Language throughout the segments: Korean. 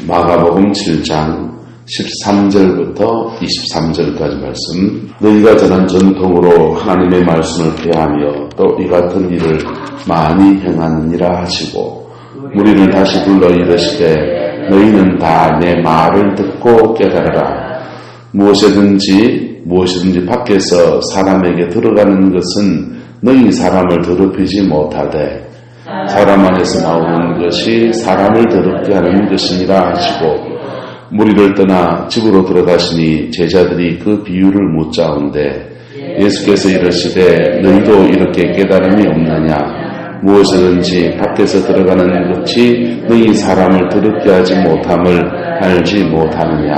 마가복음 7장 13절부터 23절까지 말씀. 너희가 전한 전통으로 하나님의 말씀을 폐하며 또 이 같은 일을 많이 행하느니라 하시고 무리를 다시 불러 이르시되 너희는 다 내 말을 듣고 깨달으라. 무엇이든지 밖에서 사람에게 들어가는 것은 너희 사람을 더럽히지 못하되 사람 안에서 나오는 것이 사람을 더럽게 하는 것이니라 하시고 무리를 떠나 집으로 들어가시니 제자들이 그 비유를 묻자온데 예수께서 이르시되 너희도 이렇게 깨달음이 없느냐. 무엇이든지 밖에서 들어가는 것이 너희 사람을 더럽게 하지 못함을 알지 못하느냐.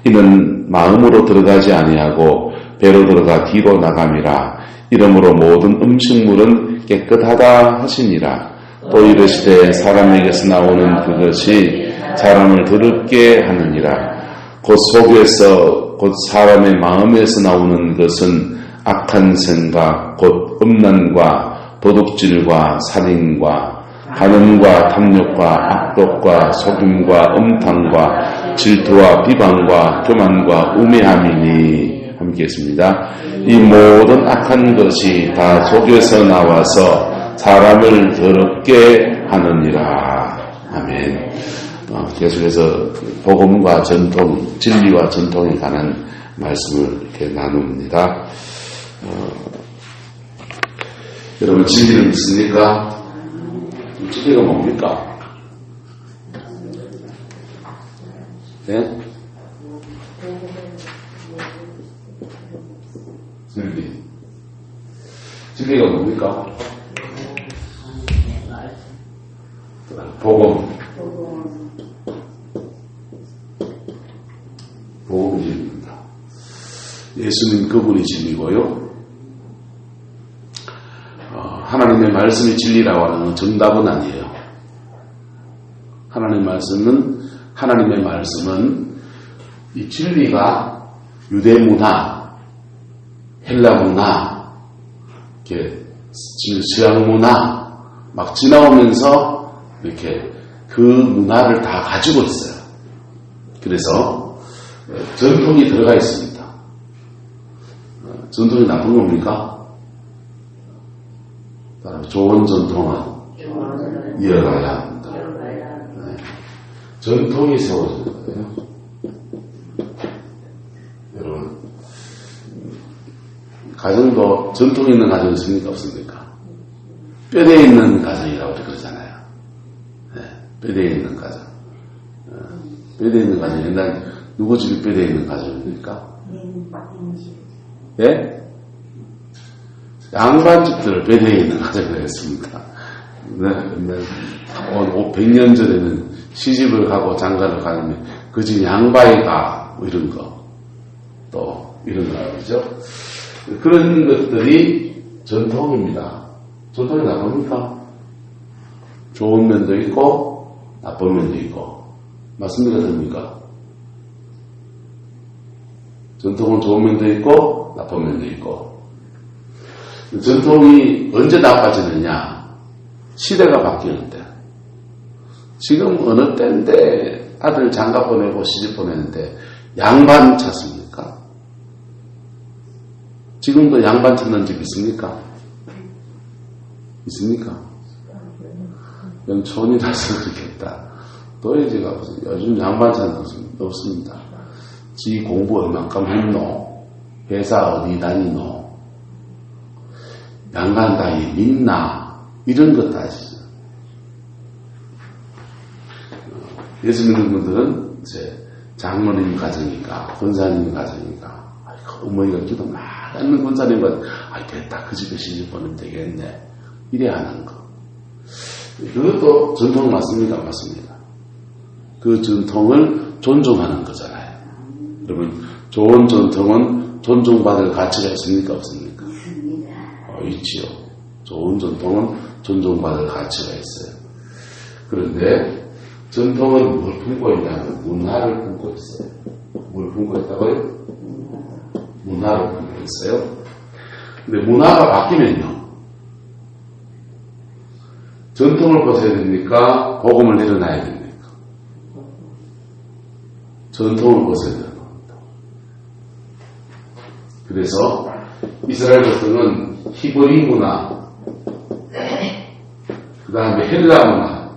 이는 마음으로 들어가지 아니하고 배로 들어가 뒤로 나감이라. 이러므로 모든 음식물은 깨끗하다 하시니라. 또 이르시되 사람에게서 나오는 그것이 사람을 더럽게 하느니라. 곧 속에서 곧 사람의 마음에서 나오는 것은 악한 생각 곧 음란과 도둑질과 살인과 간음과 탐욕과 악독과 속임과 음탕과 질투와 비방과 교만과 우매함이니. 함께 했습니다. 이 모든 악한 것이 다 속에서 나와서 사람을 더럽게 하느니라. 아멘. 계속해서 복음과 전통, 진리와 전통에 관한 말씀을 이렇게 나눕니다. 여러분 진리를 믿습니까? 진리가 뭡니까? 네? 진리가 뭡니까? 복음. 복음이 진리입니다. 예수님 그분이 진리고요. 하나님의 말씀이 진리라고 하는 정답은 아니에요. 하나님의 말씀은 이 진리가 유대 문화, 헬라 문화, 이렇게 서양 문화 막 지나오면서 이렇게 그 문화를 다 가지고 있어요. 그래서 전통이 들어가 있습니다. 전통이 나쁜 겁니까? 좋은 전통은 이어가야 합니다. 네. 전통이 세워지는 거예요. 여러분, 가정도 전통이 있는 가정이 있습니까? 없습니까? 뼈대에 있는 가정이라고 그러잖아요. 네. 뼈대에 있는 가정. 뼈대에 있는 가정. 옛날 누구 집이 뼈대에 있는 가정입니까? 예? 양반집들을 뼈대에 있는 가정을 했습니다. 네, 100년 전에는 시집을 가고 장가를 가면 그 집 양바이가 뭐 이런 거, 또 이런 거 그죠? 그런 것들이 전통입니다. 전통이 나쁩니까? 좋은 면도 있고 나쁜 면도 있고. 맞습니까? 됩니까? 전통은 좋은 면도 있고 나쁜 면도 있고. 전통이 언제 나빠지느냐? 시대가 바뀌는데. 지금 어느 때인데 아들 장가 보내고 시집 보내는데 양반 찾습니까? 지금도 양반 찾는 집 있습니까? 있습니까? 그냥 촌이라서 그렇겠다. 도예지가 요즘 양반 찾는 것은 없습니다. 지 공부 얼만큼 했노? 회사 어디 다니노? 양반 따위 믿나? 이런 것 따지죠. 예수 믿는 분들은 이제 장로님 가정이니까, 권사님 가정이니까, 어머니가 기도 막 하는 권사님과, 됐다, 그 집에 시집 보내면 되겠네. 이래 하는 거. 그것도 전통 맞습니까? 맞습니다. 그 전통을 존중하는 거잖아요. 여러분, 좋은 전통은 존중받을 가치가 있습니까? 없습니까? 있지요. 좋은 전통은 존중받을 가치가 있어요. 그런데 전통은 뭘 품고 있냐면 문화를 품고 있어요. 뭘 품고 있다고요? 문화를 품고 있어요. 근데 문화가 바뀌면요. 전통을 벗어야 됩니까? 복음을 내려놔야 됩니까? 전통을 벗어야 되는 겁니다. 그래서 이스라엘 백성은 히브리 문화, 그 다음에 헬라 문화,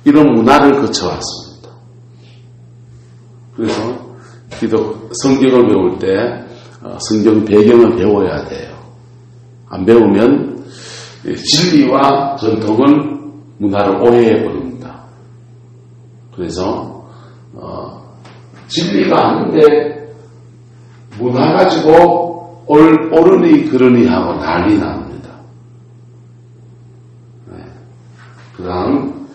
이런 문화를 거쳐왔습니다. 그래서 성경을 배울 때 성경 배경을 배워야 돼요. 안 배우면 진리와 전통을 문화를 오해해 버립니다. 그래서 진리가 아닌데 문화 가지고 옳으니 그러니 하고 난리 납니다. 네. 그 다음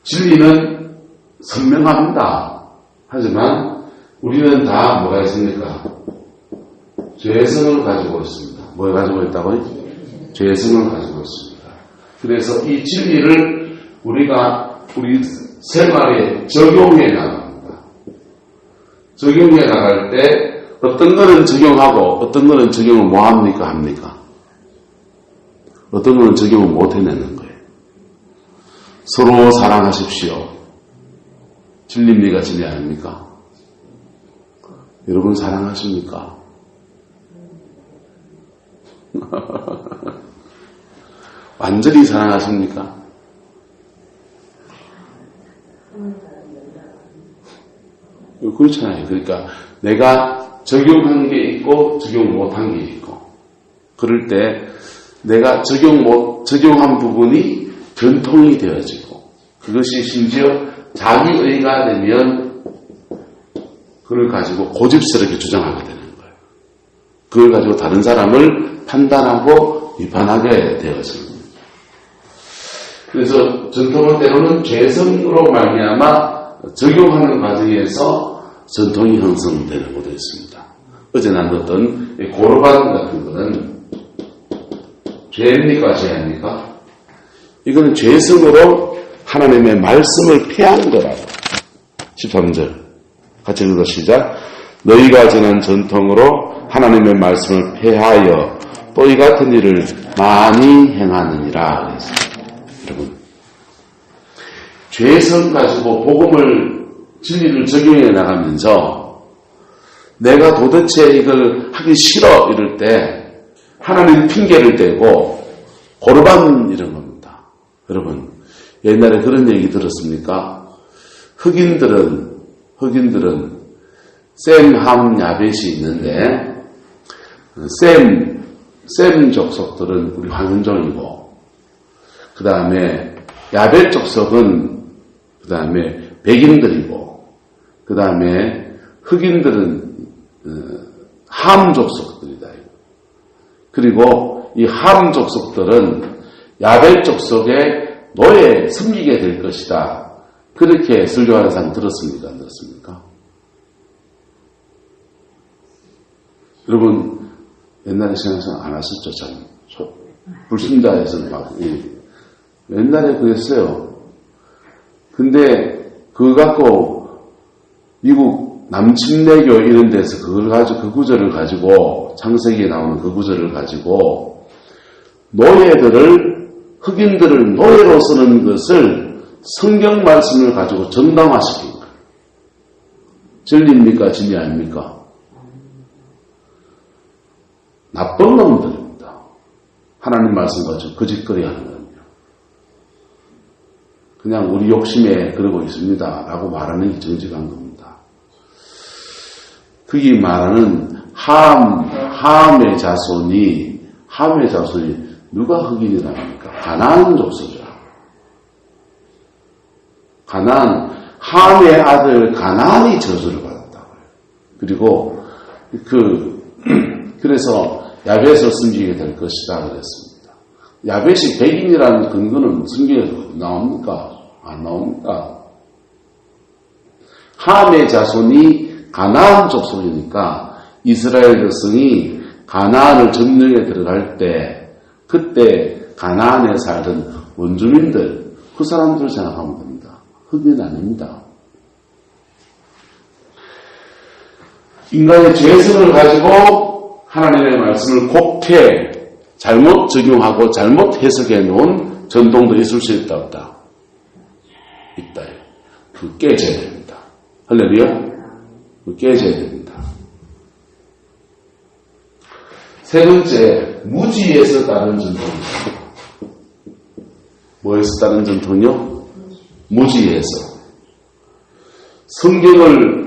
진리는 선명합니다. 하지만 우리는 다 뭐가 있습니까? 죄성을 가지고 있습니다. 뭘 가지고 있다고요? 죄성을 가지고 있습니다. 그래서 이 진리를 우리가 우리 생활에 적용해 나갑니다. 적용해 나갈 때 어떤 거는 적용하고 어떤 거는 적용을 뭐 합니까? 어떤 거는 적용을 못 해내는 거예요. 서로 사랑하십시오. 진리입니까? 진리 아닙니까? 여러분 사랑하십니까? 완전히 사랑하십니까? 그렇잖아요. 그러니까 내가 적용한 게 있고 적용 못한 게 있고, 그럴 때 내가 적용한 부분이 전통이 되어지고, 그것이 심지어 자기의가 되면 그걸 가지고 고집스럽게 주장하게 되는 거예요. 그걸 가지고 다른 사람을 판단하고 비판하게 되어집니다. 그래서 전통은 때로는 죄성으로 말미암아 적용하는 과정에서 전통이 형성되는 것도 있습니다. 어제 나눴던 고르반 같은 거는 죄입니까? 죄 아닙니까? 이거는 죄성으로 하나님의 말씀을 폐한 거라고. 13절 같이 읽어 시작. 너희가 전한 전통으로 하나님의 말씀을 폐하여 또 이 같은 일을 많이 행하느니라 그랬습니다. 여러분, 죄성 가지고 복음을, 진리를 적용해 나가면서 내가 도대체 이걸 하기 싫어 이럴 때 하나님 핑계를 대고 고르반 이런 겁니다. 여러분, 옛날에 그런 얘기 들었습니까? 흑인들은 셈, 함, 야벳이 있는데 셈 족속들은 우리 황인종이고, 그 다음에 야벳 족속은 그 다음에 백인들이고, 그 다음에 흑인들은 함 족속들이다. 그리고 이 함 족속들은 야벳 족속의 노예에 섬기게 될 것이다. 그렇게 설교하는 사람 들었습니까? 안 들었습니까? 여러분, 옛날에 생각해서 안 하셨죠? 참. 불신자에서는 막, 옛날에 그랬어요. 근데, 그거 갖고, 미국 남침내교 이런 데서 그걸 가지고, 그 구절을 가지고, 창세기에 나오는 그 구절을 가지고, 흑인들을 노예로 쓰는 것을 성경 말씀을 가지고 정당화시킨 거예요. 진리입니까? 진리 아닙니까? 나쁜 놈들입니다. 하나님 말씀 가지고 거짓거리 하는 거예요. 그냥 우리 욕심에 그러고 있습니다. 라고 말하는 게 정직한 겁니다. 거기 말하는 함의 자손이 누가 흑인이랍니까? 가나안 족속이라. 함의 아들 가나안이 저주를 받았다고요. 그리고 그래서 야벳을 숨기게 될 것이다 그랬습니다. 야벳이 백인이라는 근거는 성경에서 나옵니까? 안 나옵니까? 함의 자손이 가나안 족속이니까 이스라엘 백성이 가나안을 점령에 들어갈 때 그때 가나안에 살던 원주민들, 그 사람들을 생각하면 됩니다. 흑인 아닙니다. 인간의 죄성을 가지고 하나님의 말씀을 곡해 잘못 적용하고 잘못 해석해 놓은 전통도 있을 수 있다 없다? 있다. 깨져야 됩니다. 할렐루야? 깨져야 됩니다. 세 번째, 무지에서 따른 전통입니다. 뭐에서 따른 전통이요? 무지에서. 성경을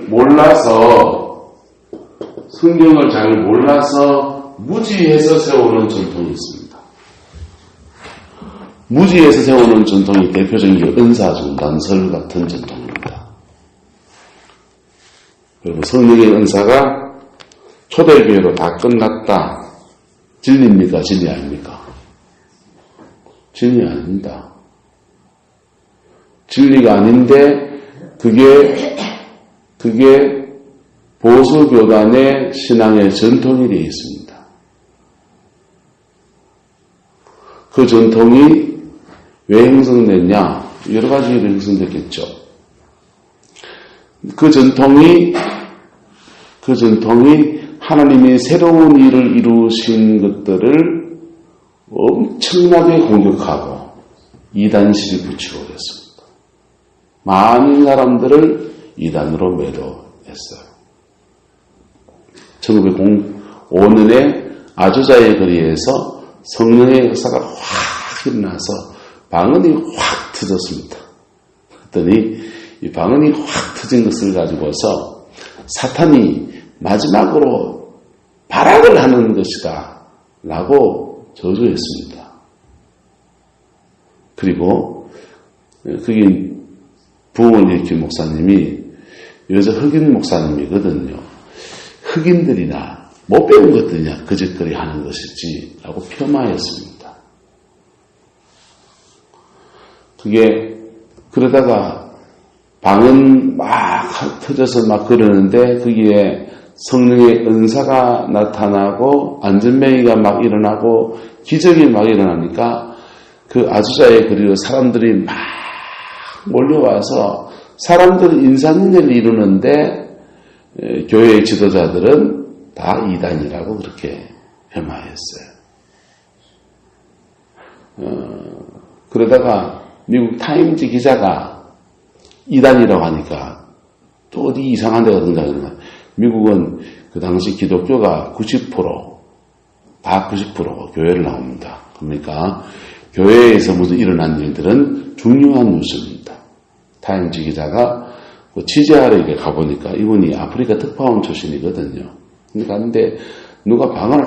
잘 몰라서 무지에서 세우는 전통이 있습니다. 무지에서 세우는 전통이 대표적인 게 은사중단설 같은 전통입니다. 그리고 성령의 은사가 초대교회로 다 끝났다. 진리입니까? 진리 아닙니까? 진리 아닙니다. 진리가 아닌데 그게 보수교단의 신앙의 전통이 되어 있습니다. 그 전통이 왜 형성됐냐? 여러 가지로 형성됐겠죠. 그 전통이 하나님이 새로운 일을 이루신 것들을 엄청나게 공격하고 이단식이 붙이고 그랬습니다. 많은 사람들을 이단으로 매도했어요. 1905년에 아주자의 거리에서 성령의 역사가 확 일어나서 방언이 확 터졌습니다. 그랬더니 이 방언이 확 터진 것을 가지고서 사탄이 마지막으로 발악을 하는 것이다 라고 저주했습니다. 그리고 그게 부흥을 일으킨 목사님이 여자 흑인 목사님이거든요. 흑인들이나 못 배운 것들이냐 거짓거리 하는 것이지 라고 폄하했습니다. 그게 그러다가 방언 막 터져서 막 그러는데 거기에 성령의 은사가 나타나고 안전뱅이가 막 일어나고 기적이 막 일어나니까 그 아주자의 거리로 사람들이 막 몰려와서 사람들은 인산인해를 이루는데 교회의 지도자들은 다 이단이라고 그렇게 폄하했어요. 그러다가 미국 타임즈 기자가 이단이라고 하니까 또 어디 이상한 데가 등장하는 미국은 그 당시 기독교가 90% 교회를 나옵니다. 그러니까 교회에서 무슨 일어난 일들은 중요한 뉴스입니다. 타임즈 기자가 그 취재하러 이렇게 가보니까 이분이 아프리카 특파원 출신이거든요. 근데 누가 방언을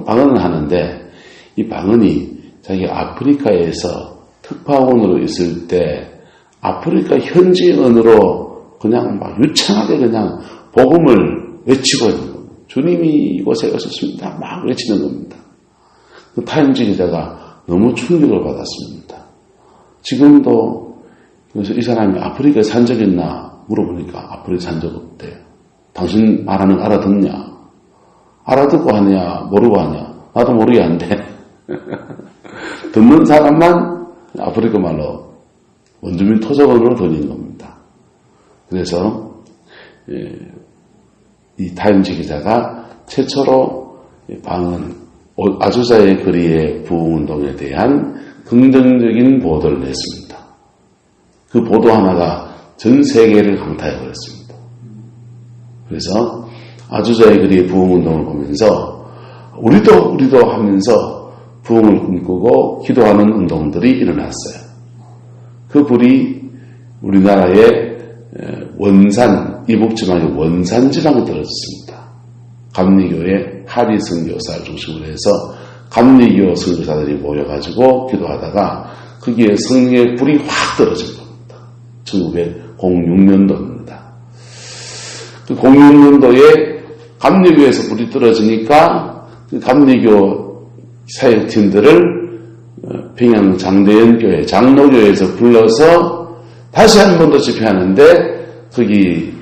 방언을 하는데 이 방언이 자기 아프리카에서 특파원으로 있을 때 아프리카 현지 언어로 그냥 막 유창하게 그냥 복음을 외치고 있는 겁니다. 주님이 이곳에 오셨습니다. 막 외치는 겁니다. 그 타임즈 기자가 너무 충격을 받았습니다. 지금도 그래서 이 사람이 아프리카에 산 적 있나 물어보니까 아프리카에 산 적 없대요. 당신 말하는 거 알아듣냐? 알아듣고 하냐? 모르고 하냐? 나도 모르게 한대. 듣는 사람만 아프리카 말로 원주민 토속어로 돌리는 겁니다. 그래서 이 타임즈 기자가 최초로 방언 아주자의 거리의 부흥운동에 대한 긍정적인 보도를 냈습니다. 그 보도 하나가 전 세계를 강타해버렸습니다. 그래서 아주자의 거리의 부흥운동을 보면서 우리도 하면서 부흥을 꿈꾸고 기도하는 운동들이 일어났어요. 그 불이 우리나라의 원산, 이북지방의 원산지방에 떨어졌습니다. 감리교의 하리 선교사를 중심으로 해서 감리교 선교사들이 모여가지고 기도하다가 거기에 성령의 불이 확 떨어진 겁니다. 1906년도입니다. 그 06년도에 감리교에서 불이 떨어지니까 그 감리교 사역팀들을 평양 장대현 교회, 장로교회에서 불러서 다시 한 번 더 집회하는데 거기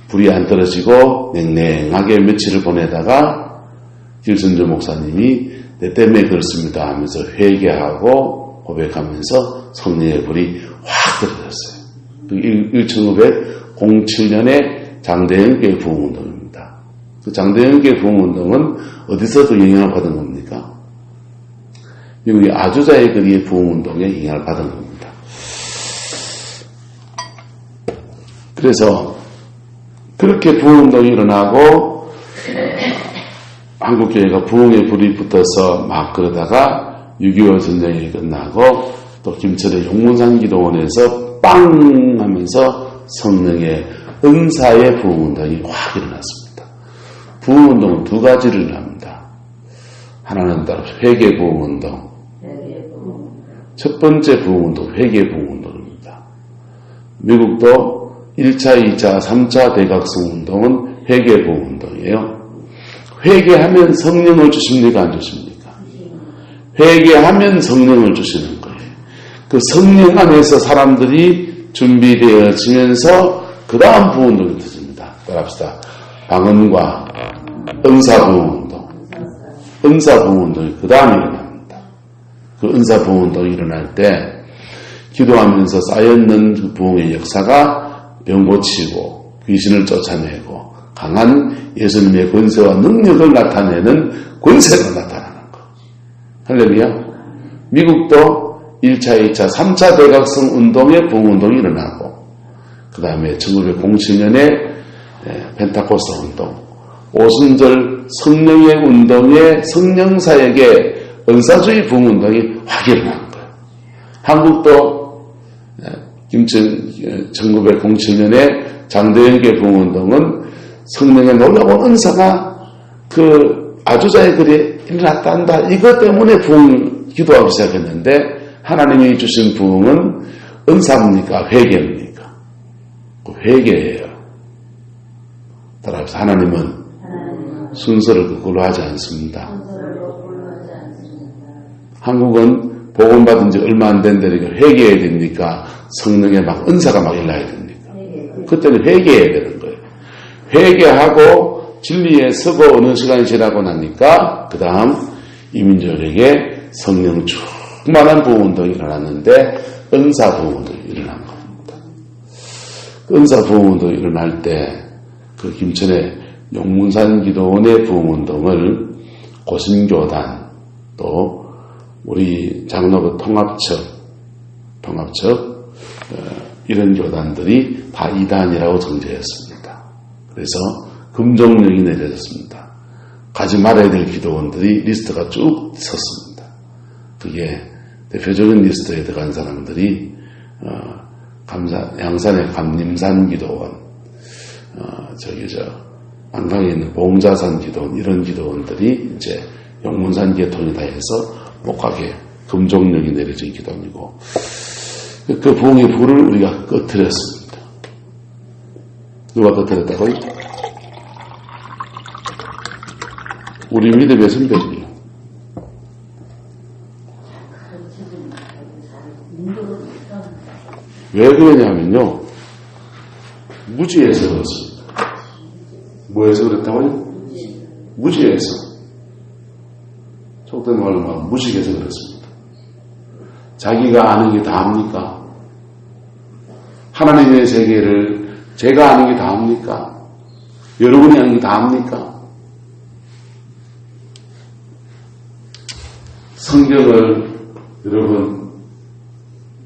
불이 안 떨어지고 냉랭하게 며칠을 보내다가 길선조 목사님이 내 때문에 그렇습니다 하면서 회개하고 고백하면서 성령의 불이 확 떨어졌어요. 1907년에 장대현교회 부흥운동입니다. 그 장대현교회 부흥운동은 어디서 그 영향을 받은 겁니까? 미국의 아주자의 거리의 부흥운동에 영향을 받은 겁니다. 그래서 그렇게 부흥운동이 일어나고 한국교회가 부흥에 불이 붙어서 막 그러다가 6.25 전쟁이 끝나고 또 김천의 용문산 기도원에서 빵 하면서 성령의 은사의 부흥운동이 확 일어났습니다. 부흥운동은 두 가지를 일어납니다. 하나는 따로 회개 부흥운동. 첫 번째 부흥운동, 회개 부흥운동입니다. 미국도 1차, 2차, 3차 대각성 운동은 회개 부흥운동이에요. 회개하면 성령을 주십니까? 안 주십니까? 회개하면 성령을 주시는 거예요. 그 성령 안에서 사람들이 준비되어지면서 그 다음 부흥운동이 터집니다. 따라합시다. 방언과 은사부흥운동. 은사부흥운동이 그 다음에 일어납니다. 그 은사부흥운동이 일어날 때 기도하면서 쌓여있는 그 부흥의 역사가 병 고치고 귀신을 쫓아내고 강한 예수님의 권세와 능력을 나타내는 권세가 나타나는 거. 할렐루야. 미국도 1차, 2차, 3차 대각성 운동의 부흥운동이 일어나고 그 다음에 1907년에 펜타코스트 운동, 오순절 성령의 운동의 성령사역의 은사주의 부흥운동이 확 일어난 거예요. 한국도 김천 1907년에 장대영교 부흥운동은 성령의 놀라운 은사가 그 아주자의 글에 일어났다 한다. 이것 때문에 부흥 기도하기 시작했는데 하나님이 주신 부흥은 은사입니까? 회개입니까? 회개예요. 따라서 하나님은 순서를 거꾸로 하지 않습니다. 한국은 복음받은 지 얼마 안 된 데니까 회개해야 됩니까? 성령의 막 은사가 막 일어나야 됩니까? 그때는 회개해야 되는 거예요. 회개하고 진리에 서고 어느 시간이 지나고 나니까 그 다음 이민족에게 성령 충만한 부흥운동이 일어났는데 은사 부흥운동이 일어난 겁니다. 그 은사 부흥운동이 일어날 때 그 김천의 용문산 기도원의 부흥운동을 고신교단 또 우리 장로교 통합처 이런 교단들이 다 이단이라고 정죄했습니다. 그래서 금종령이 내려졌습니다. 가지 말아야 될 기도원들이 리스트가 쭉 섰습니다. 그게 대표적인 리스트에 들어간 사람들이 양산의 감림산 기도원, 안강에 있는 봉자산 기도원 이런 기도원들이 이제 용문산 계통이 다 해서 못 가게 금종령이 내려진 기도원이고 그 부흥의 불을 우리가 꺼뜨렸습니다. 누가 꺼뜨렸다고요? 우리 믿음의 선배들이요. 왜 그러냐면요. 무지에서 그렇습니다. 뭐에서 그랬다고요? 무지에서. 속된 말로 말하면 무식에서 그렇습니다. 자기가 아는 게 다합니까? 하나님의 세계를 제가 아는 게 다합니까? 여러분이 아는 게 다합니까? 성경을 여러분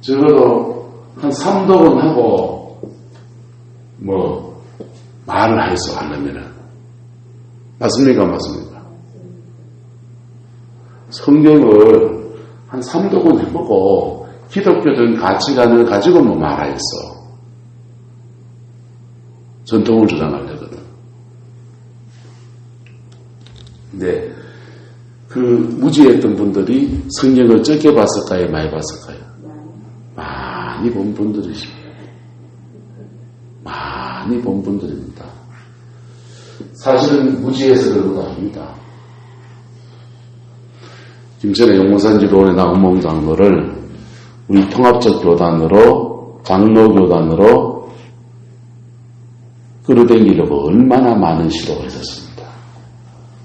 적어도 한 3독은 하고 말을 해서 하려면은 맞습니까? 맞습니까? 성경을 한 3독은 해보고 기독교적인 가치관을 가지고 말하였어. 전통을 주장하려거든. 근데 그 무지했던 분들이 성경을 적게 봤을까요? 많이 봤을까요? 많이 본 분들이십니다. 많이 본 분들입니다. 사실은 무지해서 그런 것도 아닙니다. 김천의 용문산 기도원에 나온 목장로를 우리 통합적 교단으로 장로교단으로 끌어당기려고 얼마나 많은 시도가 있었습니다.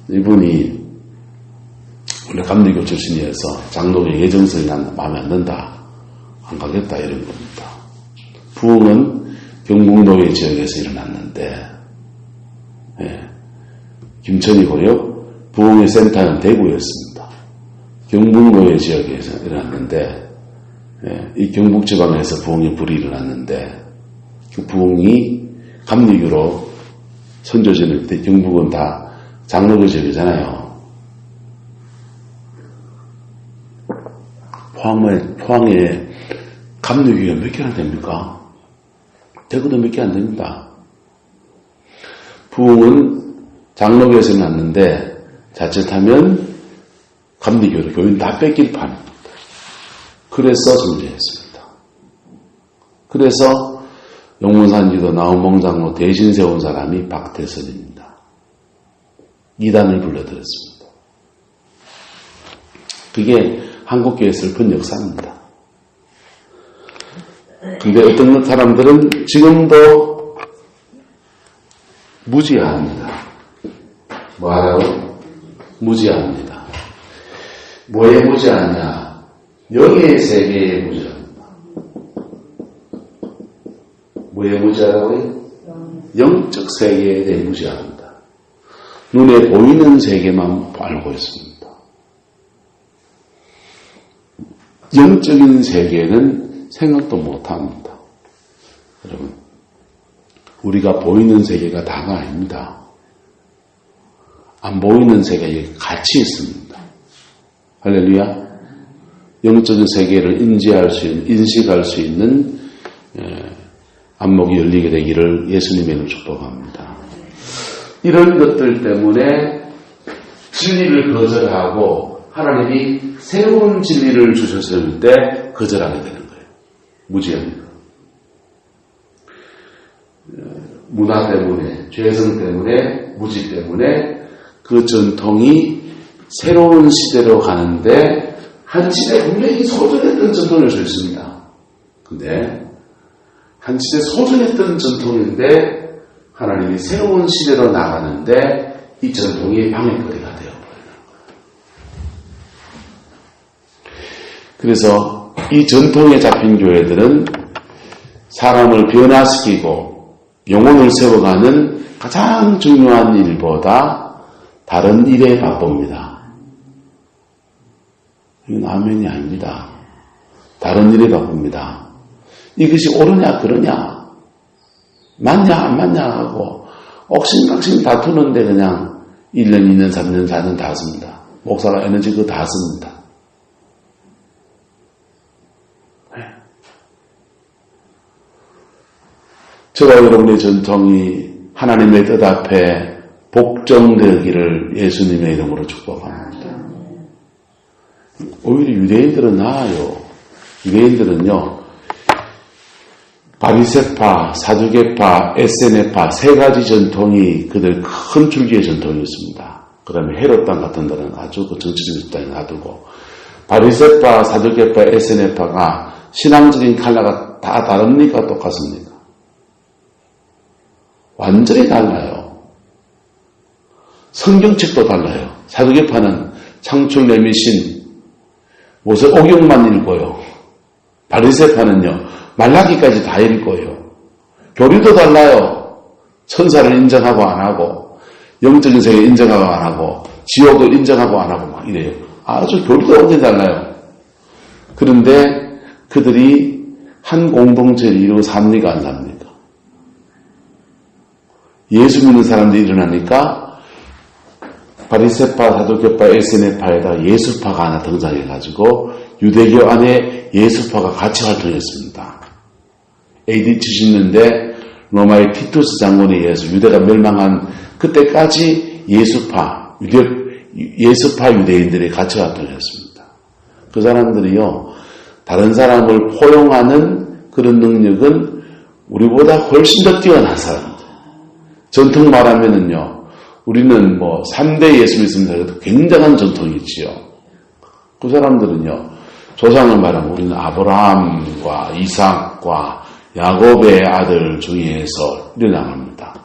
이분이 원래 감리교 출신이어서 장로교 예정성이 난 마음에 안 든다, 안 가겠다 이런 겁니다. 부흥은 경북노예 지역에서 일어났는데 김천이고요. 부흥의 센터는 대구였습니다. 경북노예 지역에서 일어났는데 이 경북지방에서 부흥의 불이 일어났는데 그 부흥이 감리교로 선조 지낼 때 경북은 다 장로교 지역이잖아요. 포항에 감리교가 몇 개나 됩니까? 대구도 몇 개 안 됩니다. 부흥은 장로교에서 났는데 자칫하면 감리교로 교인 다 뺏길 판입니다. 그래서 존재했습니다. 그래서 용문산지도 나우몽 장로 대신 세운 사람이 박태선입니다. 이단을 불러들였습니다. 그게 한국교회의 슬픈 역사입니다. 근데 어떤 사람들은 지금도 무지합니다. 뭐하라고? 무지합니다. 뭐에 무지하냐? 영의 세계에 무지합니다. 뭐에 무지하라고요? 영적 세계에 대해 무지합니다. 눈에 보이는 세계만 알고 있습니다. 영적인 세계는 생각도 못합니다. 여러분, 우리가 보이는 세계가 다가 아닙니다. 안 보이는 세계에 같이 있습니다. 할렐루야. 영적인 세계를 인지할 수 있는, 인식할 수 있는 안목이 열리게 되기를 예수님의 이름으로 축복합니다. 이런 것들 때문에 진리를 거절하고 하나님이 새로운 진리를 주셨을 때 거절하게 되는 거예요. 무지합니다. 문화 때문에, 죄성 때문에, 무지 때문에 그 전통이 새로운 시대로 가는데 한 시대 분명히 소중했던 전통일 수 있습니다. 근데 한 시대 소중했던 전통인데 하나님이 새로운 시대로 나가는데 이 전통이 방해거리가 되어버리는 거예요. 그래서 이 전통에 잡힌 교회들은 사람을 변화시키고 영혼을 세워가는 가장 중요한 일보다 다른 일에 바쁩니다. 이건 아멘이 아닙니다. 다른 일에 바쁩니다. 이것이 옳으냐 그러냐 맞냐 안 맞냐 하고 옥신각신 다투는데 그냥 1년, 2년, 3년, 4년 다 씁니다. 목사가 에너지 그거 다 씁니다. 네. 저와 여러분의 전통이 하나님의 뜻 앞에 복종되기를 예수님의 이름으로 축복합니다. 오히려 유대인들은 나아요. 유대인들은요, 바리새파, 사두개파, 에세네파 세 가지 전통이 그들 큰 줄기의 전통이었습니다. 그 다음에 헤롯 땅 같은 데는 아주 그 정치적인 입장에 놔두고 바리새파, 사두개파, 에세네파가 신앙적인 컬러가 다 다릅니까? 똑같습니까? 완전히 달라요. 성경책도 달라요. 사두개파는 창출 내미신 모세 오경만 읽고요. 바리새파는요 말라기까지 다 읽고요. 교리도 달라요. 천사를 인정하고 안 하고 영적인 세계 인정하고 안 하고 지옥을 인정하고 안 하고 막 이래요. 아주 교리도 완전히 달라요. 그런데 그들이 한 공동체를 이루고 삽니까 안 삽니까? 예수 믿는 사람들이 일어나니까 바리새파, 사두개파, 에세네파에다 예수파가 하나 등장해가지고 유대교 안에 예수파가 같이 활동했습니다. AD 70년대 로마의 티투스 장군에 의해서 유대가 멸망한 그때까지 예수파 유대인들이 같이 활동했습니다. 그 사람들이요, 다른 사람을 포용하는 그런 능력은 우리보다 훨씬 더 뛰어난 사람들. 전통 말하면은요, 우리는 뭐 3대 예수 믿습니다. 그래도 굉장한 전통이 있지요. 그 사람들은요, 조상을 말하면 우리는 아브라함과 이삭과 야곱의 아들 중에서 일어납니다.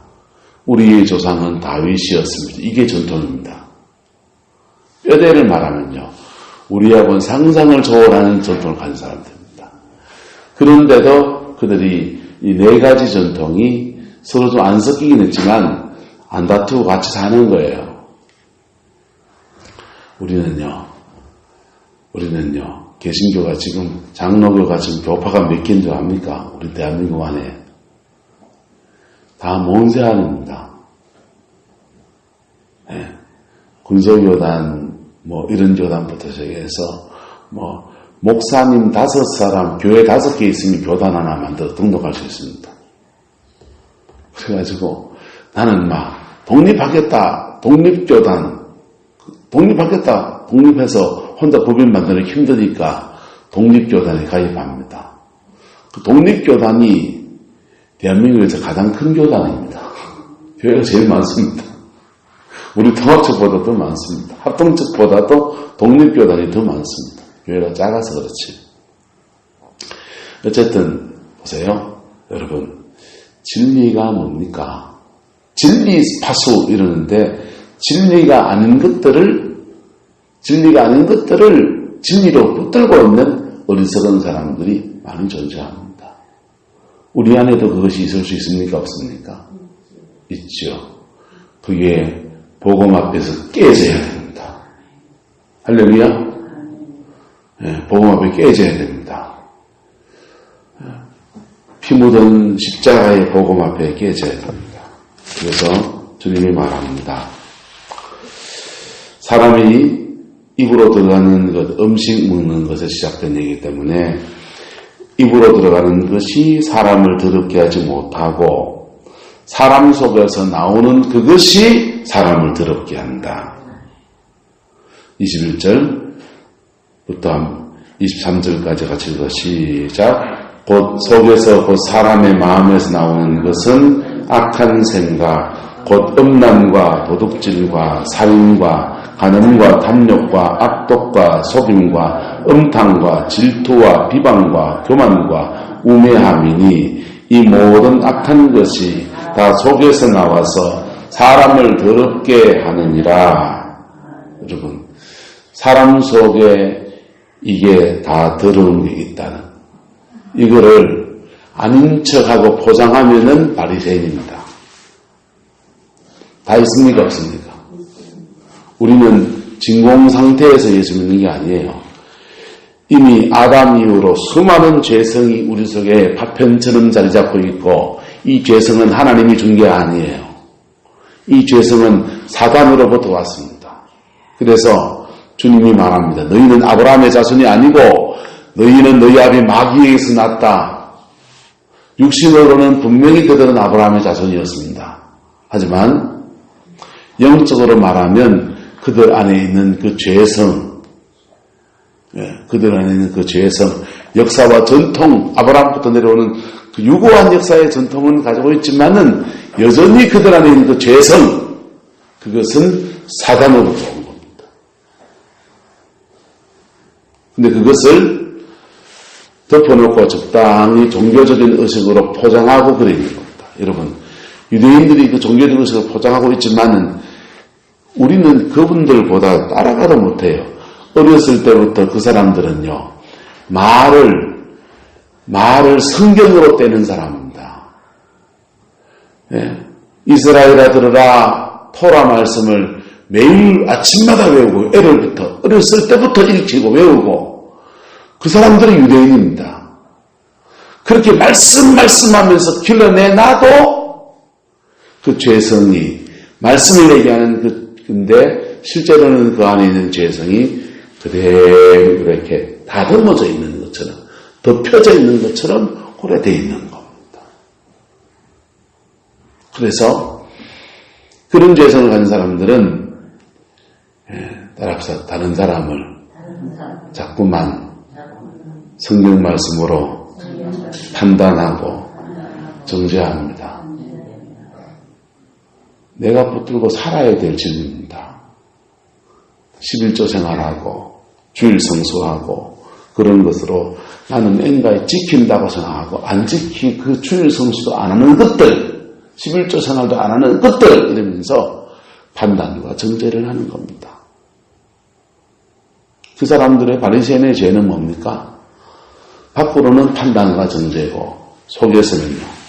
우리의 조상은 다윗이었습니다. 이게 전통입니다. 뼈대를 말하면요, 우리하고는 상상을 초월하는 전통을 가진 사람들입니다. 그런데도 그들이 이 네 가지 전통이 서로 좀 안 섞이긴 했지만 안 다투고 같이 사는 거예요. 우리는요, 개신교가 지금, 장로교가 지금 교파가 몇 개인 줄 압니까? 우리 대한민국 안에. 다 몬세안입니다. 예. 군소교단, 이런 교단부터 시작해서, 목사님 5사람, 교회 5개 있으면 교단 하나 만들어 등록할 수 있습니다. 그래가지고 나는 독립하겠다, 독립해서 혼자 법인 만들기 힘드니까 독립교단에 가입합니다. 그 독립교단이 대한민국에서 가장 큰 교단입니다. 교회가 제일 많습니다. 우리 통합측보다 더 많습니다. 합동측보다도 독립교단이 더 많습니다. 교회가 작아서 그렇지. 어쨌든 보세요. 여러분, 진리가 뭡니까? 진리 파수 이러는데 진리가 아닌 것들을 진리로 붙들고 있는 어리석은 사람들이 많이 존재합니다. 우리 안에도 그것이 있을 수 있습니까? 없습니까? 있죠. 그게 복음 앞에서 깨져야 됩니다. 할렐루야? 네, 복음 앞에 깨져야 됩니다. 피 묻은 십자가의 복음 앞에 깨져야 됩니다. 그래서 주님이 말합니다. 사람이 입으로 들어가는 것, 음식 먹는 것에 시작된 얘기이기 때문에 입으로 들어가는 것이 사람을 더럽게 하지 못하고 사람 속에서 나오는 그것이 사람을 더럽게 한다. 21절부터 23절까지 같이 읽어 시작. 곧 속에서 곧 사람의 마음에서 나오는 것은 악한 생각, 곧 음란과 도둑질과 살인과 간음과 탐욕과 악독과 속임과 음탕과 질투와 비방과 교만과 우매함이니 이 모든 악한 것이 다 속에서 나와서 사람을 더럽게 하느니라. 여러분, 사람 속에 이게 다 더러운 게 있다는 이거를 아닌 척하고 포장하면은 바리새인입니다. 다 있습니까? 없습니까? 우리는 진공 상태에서 예수 믿는 게 아니에요. 이미 아담 이후로 수많은 죄성이 우리 속에 파편처럼 자리 잡고 있고 이 죄성은 하나님이 준 게 아니에요. 이 죄성은 사단으로부터 왔습니다. 그래서 주님이 말합니다. 너희는 아브라함의 자손이 아니고 너희는 너희 아비 마귀에게서 났다. 육신으로는 분명히 그들은 아브라함의 자손이었습니다. 하지만 영적으로 말하면 그들 안에 있는 그 죄성, 그들 안에 있는 그 죄성, 역사와 전통, 아브라함부터 내려오는 그 유구한 역사의 전통은 가지고 있지만은 여전히 그들 안에 있는 그 죄성, 그것은 사단으로부터 온 겁니다. 근데 그것을 덮어놓고 적당히 종교적인 의식으로 포장하고 그리는 겁니다. 여러분, 유대인들이 그 종교적인 의식을 포장하고 있지만은 우리는 그분들보다 따라가도 못해요. 어렸을 때부터 그 사람들은요, 말을 성경으로 떼는 사람입니다. 예. 이스라엘아 들으라 토라 말씀을 매일 아침마다 외우고 애들부터 어렸을 때부터 읽히고 외우고 그 사람들이 유대인입니다. 그렇게 말씀하면서 길러내놔도 그 죄성이 말씀을 얘기하는 근데 실제로는 그 안에 있는 죄성이 그대로 이렇게 다듬어져 있는 것처럼 덮여져 있는 것처럼 오래되어 있는 겁니다. 그래서 그런 죄성을 가진 사람들은 따라서 다른 사람을 자꾸만 성경 말씀으로 판단하고 정죄합니다. 내가 붙들고 살아야 될 진리입니다. 11조 생활하고 주일 성수하고 그런 것으로 나는 뭔가에 지킨다고 생각하고 안 지키 그 주일 성수도 안 하는 것들 11조 생활도 안 하는 것들 이러면서 판단과 정죄를 하는 겁니다. 그 사람들의 바리새인의 죄는 뭡니까? 밖으로는 판단과 정죄고 속에서는요.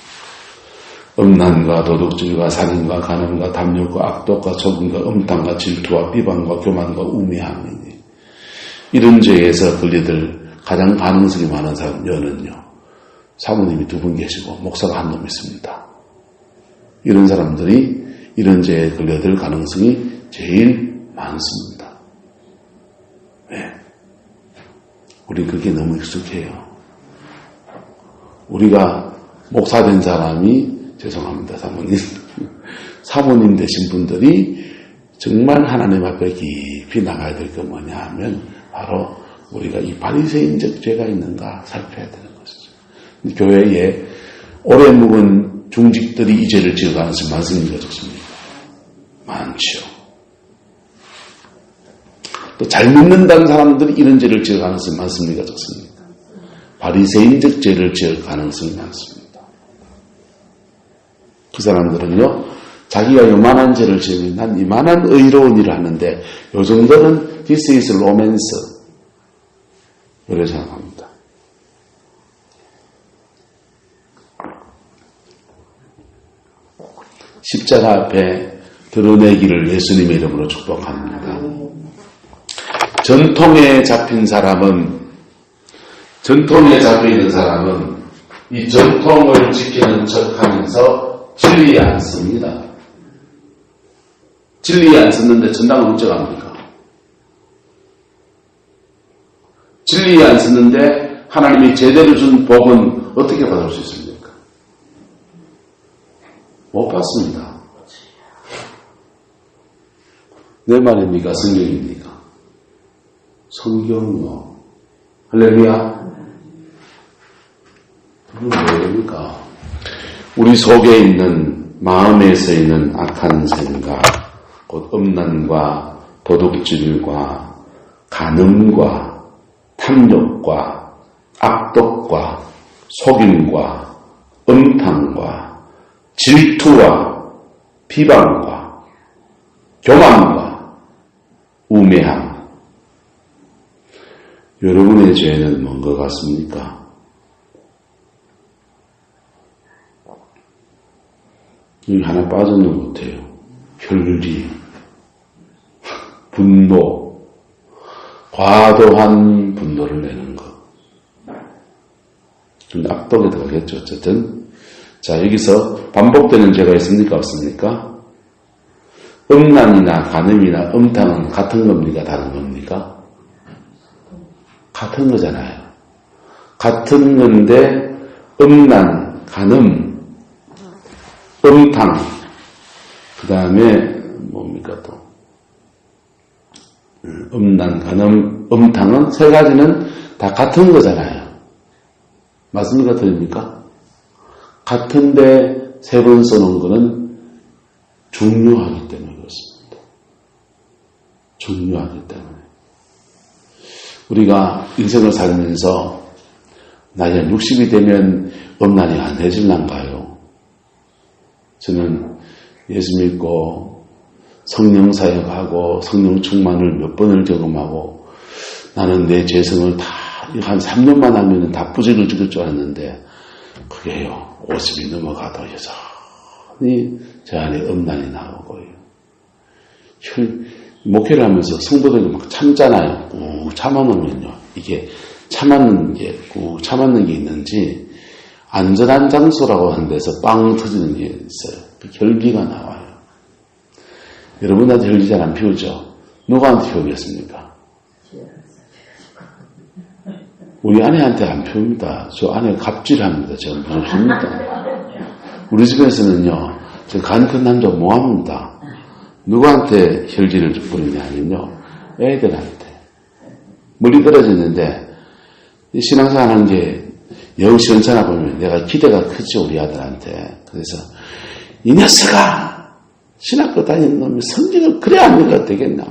음란과 도둑질과 살인과 간음과 탐욕과 악독과 속임과 음탕과 질투와 비방과 교만과 우매함이니 이런 죄에서 걸리들 가장 가능성이 많은 사람 여는요. 사모님이 2분 계시고 목사가 1놈 있습니다. 이런 사람들이 이런 죄에 걸려들 가능성이 제일 많습니다. 왜? 우리 그게 너무 익숙해요. 우리가 목사 된 사람이, 죄송합니다, 사모님 되신 분들이 정말 하나님 앞에 깊이 나가야 될 게 뭐냐 하면 바로 우리가 이 바리새인적 죄가 있는가 살펴야 되는 것이죠. 교회에 오래 묵은 중직들이 이 죄를 지을 가능성이 많습니까? 적습니까? 많죠. 또 잘 믿는다는 사람들이 이런 죄를 지을 가능성이 많습니까? 적습니까? 바리새인적 죄를 지을 가능성이 많습니다. 그 사람들은요, 자기가 요만한 죄를 지으면 난 이만한 의로운 일을 하는데 요 정도는 this is romance 이렇게 생각합니다. 십자가 앞에 드러내기를 예수님의 이름으로 축복합니다. 전통에 잡힌 사람은, 전통에 잡혀있는 사람은 이 전통을 지키는 척하면서 진리에 안 씁니다. 진리에 안 썼는데 전당은 어쩌갑니까? 진리에 안 썼는데 하나님이 제대로 준 복은 어떻게 받을 수 있습니까? 못 받습니다. 내 말입니까? 성경입니까? 성경요. 할렐루야. 그건 뭐입니까? 우리 속에 있는, 마음에서 있는 악한 생각, 곧 음란과 도둑질과 간음과 탐욕과 악독과 속임과 음탕과 질투와 비방과 교만과 우매함. 여러분의 죄는 뭔 것 같습니까? 여기 하나 빠져는 못해요. 혈기, 분노, 과도한 분노를 내는 것. 악독에 들어가겠죠. 어쨌든. 자, 여기서 반복되는 죄가 있습니까? 없습니까? 음란이나 간음이나 음탕은 같은 겁니까? 다른 겁니까? 같은 거잖아요. 같은 건데 음란, 간음, 음탕, 그 다음에 뭡니까 또? 음란, 간음, 음탕은 세 가지는 다 같은 거잖아요. 맞습니까? 틀립니까? 같은데 세 번 써놓은 거는 중요하기 때문에 그렇습니다. 중요하기 때문에. 우리가 인생을 살면서 나이가 60이 되면 음란이 안 해질란가요? 저는 예수 믿고 성령 사역하고 성령 충만을 몇 번을 경험하고 나는 내 죄성을 다 한 3년만 하면 다 부적을 죽을 줄 알았는데 그게요 50이 넘어가도 여전히 제 안에 음란이 나오고요. 목회를 하면서 성도들이 막 참잖아요. 꾹 참아놓으면요 이게 참았는 게 꾹 참았는 게 있는지 안전한 장소라고 하는 데서 빵 터지는 게 있어요. 그 혈기가 나와요. 여러분한테 혈기 잘 안 피우죠? 누구한테 피우겠습니까? 우리 아내한테 안 피웁니다. 저 아내 갑질합니다. 제가 무섭습니다. 우리 집에서는요, 저 간 큰 남자 모함입니다. 누구한테 혈기를 뿌리냐면요, 애들한테. 멀리 떨어졌는데, 신앙생활 하는 게 영 시원찮아 보면 내가 기대가 크죠, 우리 아들한테. 그래서, 이 녀석아! 신학교 다니는 놈이 성경을 그래 안 읽어도 되겠나?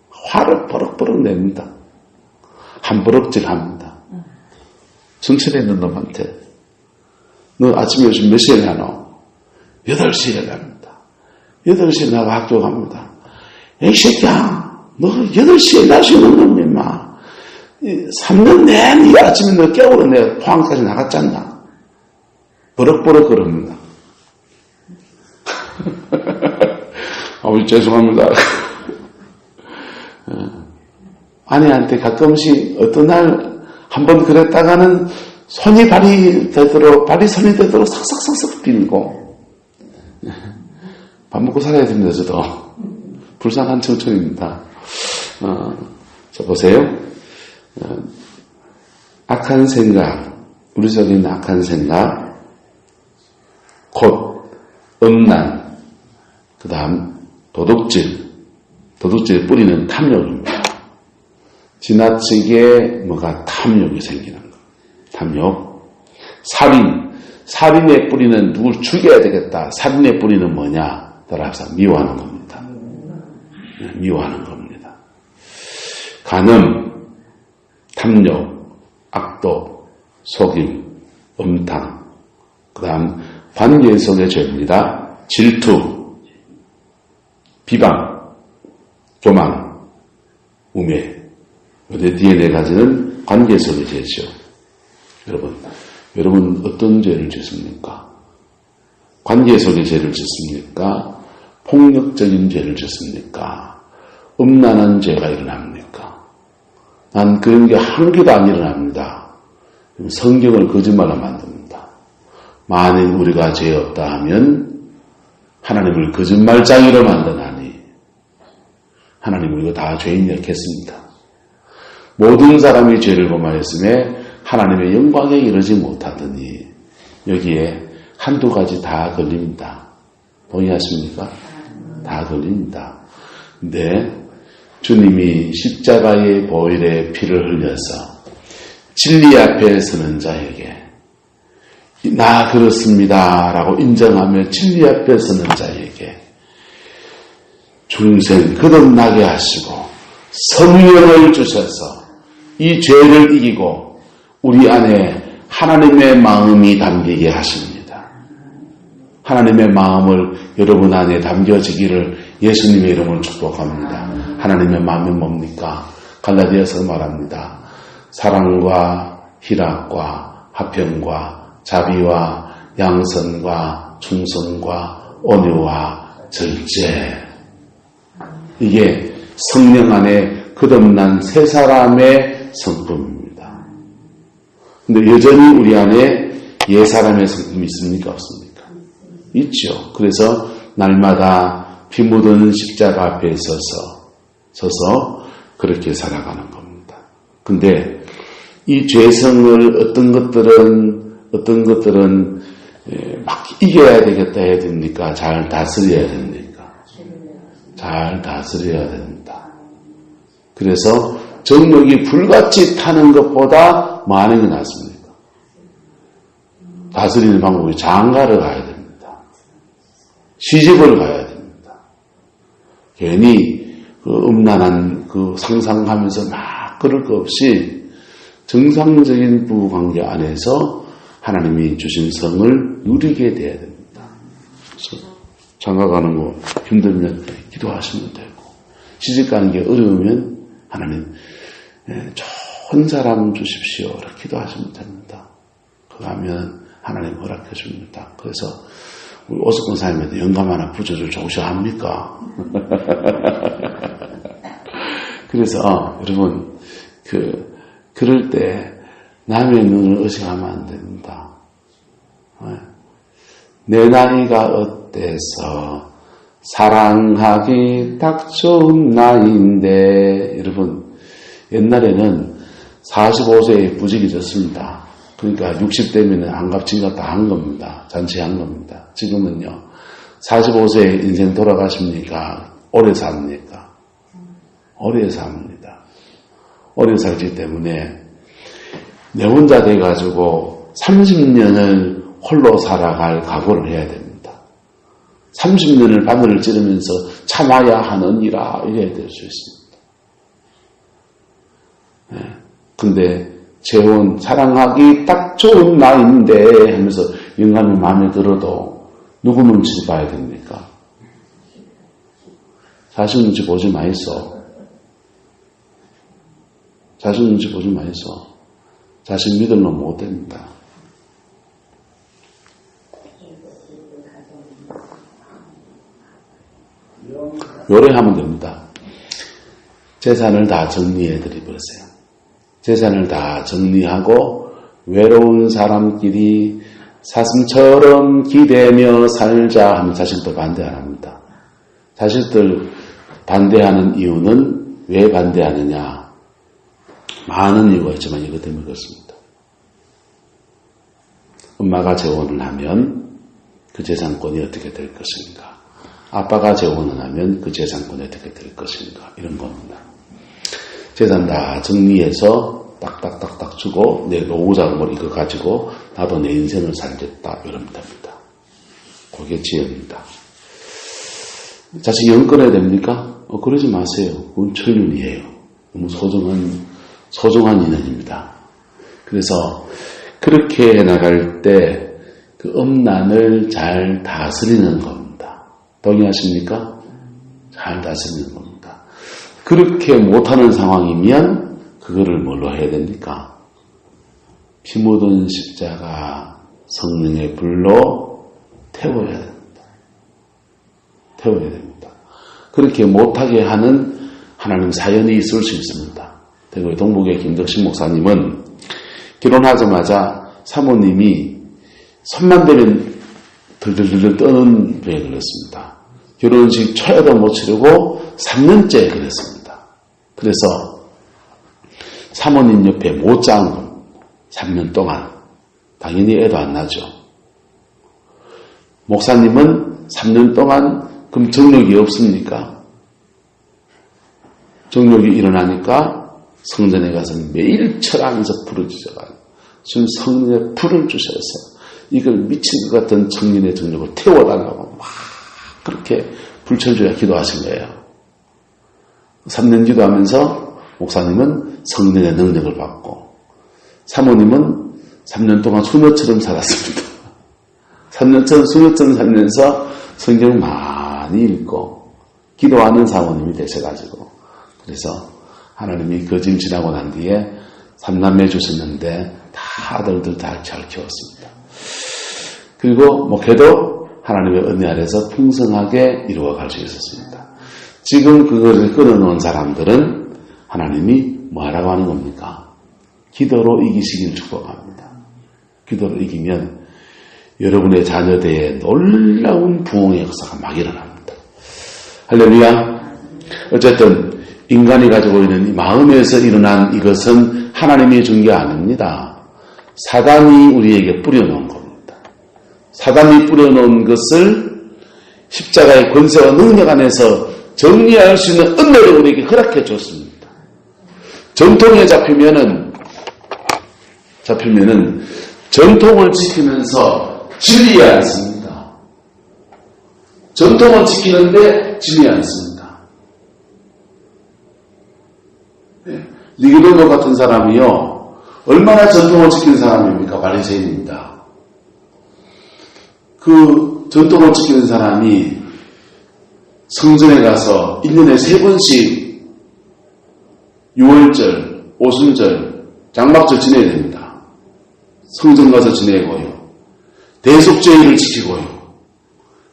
화를 버럭버럭 냅니다. 한 버럭질 합니다. 순천에 있는 놈한테, 너 아침에 요즘 몇 시에 가노? 8시에 갑니다. 8시에 나가 학교 갑니다. 이 새끼야, 너 8시에 날 수 있는 놈이 마. 3년 내내 아침에 너 깨우러 내가 포항까지 나갔잖아. 버럭버럭 그럽니다. 아버지 죄송합니다. 아내한테 가끔씩 어떤 날 한번 그랬다가는 발이 손이 되도록 삭삭삭삭 빌고 밥 먹고 살아야 됩니다, 저도. 불쌍한 청춘입니다. 자, 보세요. 악한 생각, 우리 속에 있는 악한 생각, 곧, 음란, 그 다음, 도둑질의 뿌리는 탐욕입니다. 지나치게 뭐가 탐욕이 생기는 거. 탐욕. 살인의 뿌리는 누굴 죽여야 되겠다. 살인의 뿌리는 뭐냐? 따라서 미워하는 겁니다. 미워하는 겁니다. 간음, 탐욕, 악독, 속임, 음탕, 그 다음 관계 속의 죄입니다. 질투, 비방, 교만, 우매. 그 뒤에 네 가지는 관계 속의 죄죠. 여러분 어떤 죄를 짓습니까? 관계 속의 죄를 짓습니까? 폭력적인 죄를 짓습니까? 음란한 죄가 일어납니까? 난 그런 게 한 개도 안 일어납니다. 성경을 거짓말로 만듭니다. 만일 우리가 죄 없다 하면 하나님을 거짓말장이로 만드나니 하나님은 이거 다 죄인이라고 했습니다. 모든 사람이 죄를 범하였음에 하나님의 영광에 이르지 못하더니 여기에 한두 가지 다 걸립니다. 동의하십니까? 다 걸립니다. 근데 주님이 십자가의 보혈의 피를 흘려서 진리 앞에 서는 자에게 나 그렇습니다 라고 인정하며 진리 앞에 서는 자에게 중생 거듭나게 하시고 성령을 주셔서 이 죄를 이기고 우리 안에 하나님의 마음이 담기게 하십니다. 하나님의 마음을 여러분 안에 담겨지기를 예수님의 이름으로 축복합니다. 하나님의 마음이 뭡니까? 갈라디아서 말합니다. 사랑과 희락과 화평과 자비와 양선과 충성과 온유와 절제. 이게 성령 안에 거듭난 새 사람의 성품입니다. 근데 여전히 우리 안에 옛사람의 성품이 있습니까? 없습니까? 있죠. 그래서 날마다 피 묻은 십자가 앞에 서서 그렇게 살아가는 겁니다. 근데 이 죄성을 어떤 것들은 막 이겨야 되겠다 해야 됩니까? 잘 다스려야 됩니까? 잘 다스려야 됩니다. 그래서 정력이 불같이 타는 것보다 많은 게 낫습니다. 다스리는 방법이 장가를 가야 됩니다. 시집을 가야 됩니다. 괜히 그 음란한 그 상상하면서 막 그럴 것 없이 정상적인 부부관계 안에서 하나님이 주신 성을 누리게 돼야 됩니다. 그래서 장가 가는 거 힘들면 기도하시면 되고 시집 가는 게 어려우면 하나님 좋은 사람 주십시오. 이렇게 기도하시면 됩니다. 그거 하면 하나님 허락해 줍니다. 그래서 우리 오석권 사님한테 영감 하나 부조를 좋으셔 합니까? 그래서 여러분 그럴 때 남의 눈을 의식하면 안 됩니다. 내 나이가 어때서 사랑하기 딱 좋은 나이인데 여러분 옛날에는 45세에 부직이 졌습니다. 그러니까 60대면 한갑진갑 다 한 겁니다. 잔치한 겁니다. 지금은요 45세에 인생 돌아가십니까? 오래 삽니까? 오래 삽니다. 오래 살기 때문에 내 혼자 돼가지고 30년을 홀로 살아갈 각오를 해야 됩니다. 30년을 바늘을 찌르면서 참아야 하느니라 이래야 될 수 있습니다. 근데 재혼 사랑하기 딱 좋은 나이인데 하면서 영감이 마음에 들어도 누구 눈치 봐야 됩니까? 자신 눈치 보지 마이소. 자신 눈치 보지 마이소. 자신 믿으면 못 됩니다. 요래하면 됩니다. 재산을 다 정리해드려버렸어요. 재산을 다 정리하고 외로운 사람끼리 사슴처럼 기대며 살자 하면 자식도 반대 안 합니다. 자식들 반대하는 이유는 왜 반대하느냐? 많은 이유가 있지만 이것 때문에 그렇습니다. 엄마가 재혼을 하면 그 재산권이 어떻게 될 것인가? 아빠가 재혼을 하면 그 재산권이 어떻게 될 것인가? 이런 겁니다. 재산 다 정리해서 딱딱딱딱 주고 내 노후자금을 뭐 이거 가지고 나도 내 인생을 살겠다 이러면 됩니다. 그게 지혜입니다. 자식 영 끊어야 됩니까? 그러지 마세요. 그건 천륜이에요. 너무 소중한 인연입니다. 그래서 그렇게 해나갈 때 그 음란을 잘 다스리는 겁니다. 동의하십니까? 잘 다스리는 겁니다. 그렇게 못하는 상황이면 그거를 뭘로 해야 됩니까? 피 묻은 십자가 성령의 불로 태워야 됩니다. 태워야 됩니다. 그렇게 못하게 하는 하나님 사연이 있을 수 있습니다. 대구의 동북의 김덕신 목사님은 결혼하자마자 사모님이 손만 대면 들들들 떠는 병에 걸렸습니다. 결혼식 초에도 못 치르고 3년째 그랬습니다. 그래서 사모님 옆에 못 자은 겁니다. 3년 동안. 당연히 애도 안 나죠. 목사님은 3년 동안 그럼 정력이 없습니까? 정력이 일어나니까 성전에 가서 매일 철하면서 불을 주셔가지고 지금 성령의 불을 주셔서 이걸 미친 것 같은 청년의 정력을 태워달라고 막 그렇게 불철주야 기도하신 거예요. 3년 기도하면서 목사님은 성령의 능력을 받고 사모님은 3년 동안 수녀처럼 살았습니다. 3년처럼 수녀처럼 살면서 성경을 많이 읽고 기도하는 사모님이 되셔가지고 그래서 하나님이 그 짐 지나고 난 뒤에 3남매 주셨는데 다 아들들 다 잘 키웠습니다. 그리고 목회도 하나님의 은혜 아래서 풍성하게 이루어갈 수 있었습니다. 지금 그것을 끊어놓은 사람들은 하나님이 뭐하라고 하는 겁니까? 기도로 이기시길 축복합니다. 기도로 이기면 여러분의 자녀대에 놀라운 부흥의 역사가 막 일어납니다. 할렐루야. 어쨌든 인간이 가지고 있는 이 마음에서 일어난 이것은 하나님이 준 게 아닙니다. 사단이 우리에게 뿌려놓은 겁니다. 사단이 뿌려놓은 것을 십자가의 권세와 능력 안에서 정리할 수 있는 은혜를 우리에게 허락해 줬습니다. 전통에 잡히면은 전통을 지키면서 진리에 않습니다. 전통을 지키는데 진리에 않습니다. 니고데모 같은 사람이요, 얼마나 전통을 지키는 사람입니까? 바리새인입니다. 그 전통을 지키는 사람이 성전에 가서 1년에 3번씩 유월절, 오순절, 장막절 지내야 됩니다. 성전 가서 지내고요. 대속죄일을 지키고요.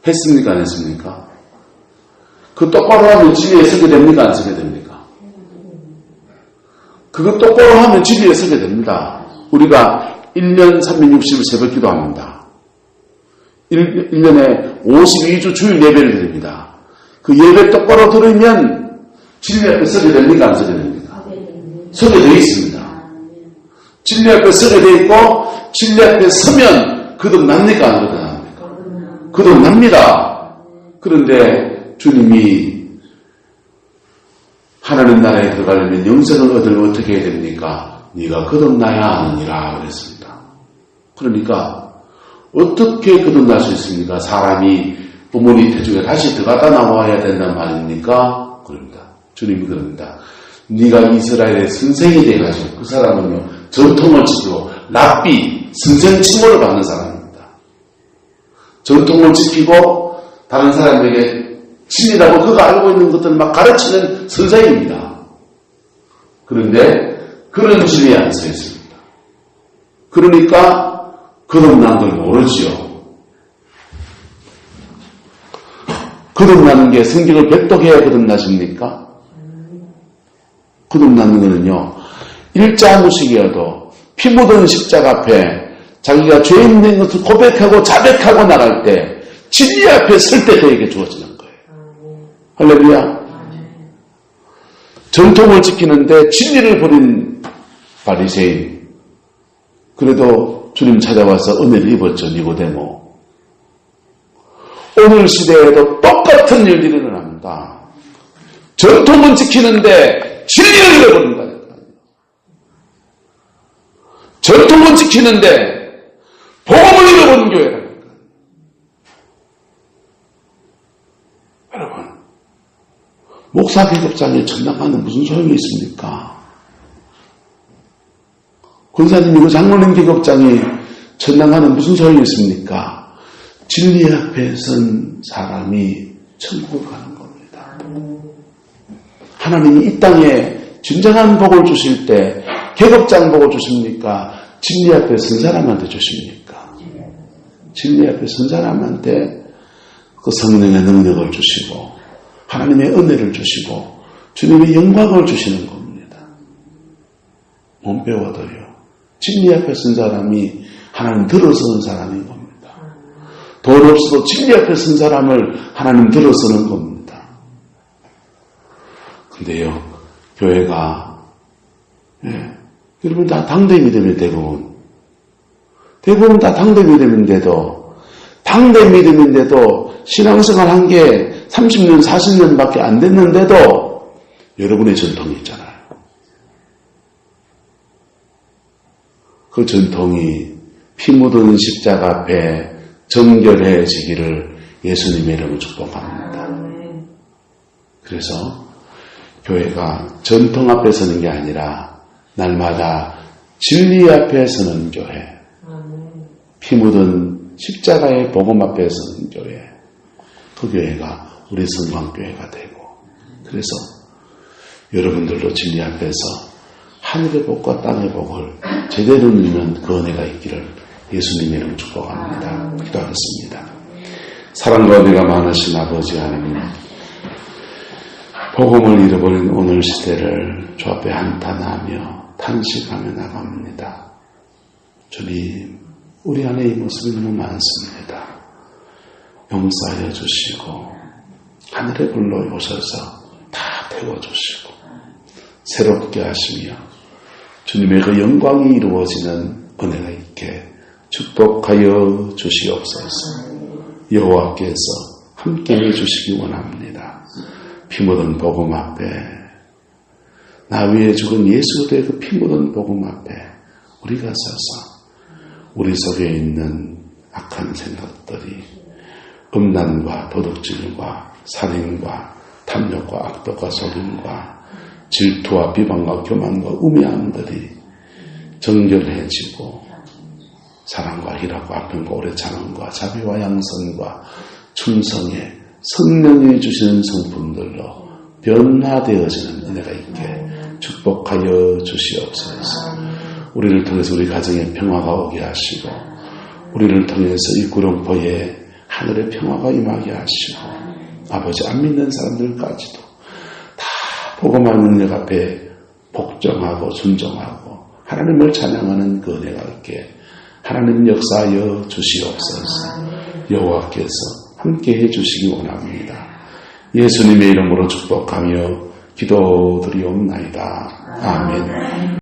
했습니까? 안 했습니까? 그 똑바로 하면 진리에 서게 됩니까? 안 서게 됩니까? 그거 똑바로 하면 진리에 서게 됩니다. 우리가 1년 360일 새벽 기도합니다. 1년에 52주 주일 예배를 드립니다. 그 예배 똑바로 들으면 진리 앞에 서게 됩니까? 안 서게 됩니까? 서게 되어 있습니다. 진리 앞에 서게 되어 있고 진리 앞에 서면 거듭납니까? 안 거듭납니까? 거듭납니다. 그런데 주님이 하나님 나라에 들어가려면 영생을 얻으려면 어떻게 해야 됩니까? 네가 거듭나야 하느니라 그랬습니다. 그러니까 어떻게 거듭날 수 있습니까? 사람이 부모님 태중에 다시 들어갔다 나와야 된단 말입니까? 그럽니다. 주님이 그럽니다. 네가 이스라엘의 선생이 돼가지고 그 사람은요 전통을 지키고 랍비 선생 칭호를 받는 사람입니다. 전통을 지키고 다른 사람에게 진리라고 그가 알고 있는 것들을 막 가르치는 선생입니다. 그런데 그런 진리에 안 서 있습니다. 그러니까 거듭난 걸 모르지요. 거듭나는 게 성경을 백독해야 거듭나십니까? 거듭나는 거는요, 일자무식이어도 피 묻은 십자가 앞에 자기가 죄 있는 것을 고백하고 자백하고 나갈 때 진리 앞에 설 때 그에게 주어지는 거예요. 할렐루야. 전통을 지키는데 진리를 버린 바리새인. 그래도 주님 찾아와서 은혜를 입었죠. 니고데모. 오늘 시대에도 똑같은 일이 일어납니다. 전통은 지키는데 진리를 잃어버린다니까요. 전통은 지키는데 복음을 잃어버린 교회라니까요. 여러분, 목사 계급장에 전당하는 무슨 소용이 있습니까? 권사님이고 장로님 계급장에 전당하는 무슨 소용이 있습니까? 진리 앞에 선 사람이 천국을 가는 겁니다. 하나님이 이 땅에 진정한 복을 주실 때 계급장 복을 주십니까? 진리 앞에 선 사람한테 주십니까? 진리 앞에 선 사람한테 그 성령의 능력을 주시고 하나님의 은혜를 주시고 주님의 영광을 주시는 겁니다. 못 배워도요. 진리 앞에 선 사람이 하나님 들어서는 사람인 겁니다. 돈 없어도 진리 앞에 선 사람을 하나님 들어서는 겁니다. 근데요, 교회가, 여러분 다 당대 믿음이 대부분 다 당대 믿음인데도, 당대 믿음인데도 신앙생활 한 게 30년, 40년밖에 안 됐는데도 여러분의 전통이 있잖아요. 그 전통이 피 묻은 십자가 앞에 정결해지기를 예수님의 이름으로 축복합니다. 그래서 교회가 전통 앞에 서는 게 아니라 날마다 진리 앞에 서는 교회, 피 묻은 십자가의 복음 앞에 서는 교회, 그 교회가 우리 성광교회가 되고, 그래서 여러분들도 진리 앞에서 하늘의 복과 땅의 복을 제대로 누리는 그 은혜가 있기를 예수님의 이름으로 축복합니다. 기도하겠습니다. 사랑과 은혜가 많으신 아버지 하나님, 복음을 잃어버린 오늘 시대를 주 앞에 한탄하며 탄식하며 나갑니다. 주님, 우리 안에 이 모습이 너무 많습니다. 용서하여 주시고 하늘의 불로 오셔서 다 태워주시고 새롭게 하시며 주님의 그 영광이 이루어지는 은혜가 있게 축복하여 주시옵소서. 여호와께서 함께해 주시기 원합니다. 피 묻은 복음 앞에, 나 위에 죽은 예수 그리스도의 그 피 묻은 복음 앞에 우리가 서서 우리 속에 있는 악한 생각들이 음란과 도둑질과 살인과 탐욕과 악독과 속임과 질투와 비방과 교만과 우매함들이 정결해지고 사랑과 희락과 아픔과 오래 참음과 자비와 양선과 충성에 성령이 주시는 성품들로 변화되어지는 은혜가 있게 축복하여 주시옵소서. 우리를 통해서 우리 가정에 평화가 오게 하시고 우리를 통해서 이 구룡포에 하늘의 평화가 임하게 하시고 아버지 안 믿는 사람들까지도 다 복음하는 은혜 앞에 복종하고 순종하고 하나님을 찬양하는 그 은혜가 있게 하나님 역사하여 주시옵소서. 여호와께서 함께해 주시기 원합니다. 예수님의 이름으로 축복하며 기도드리옵나이다. 아멘.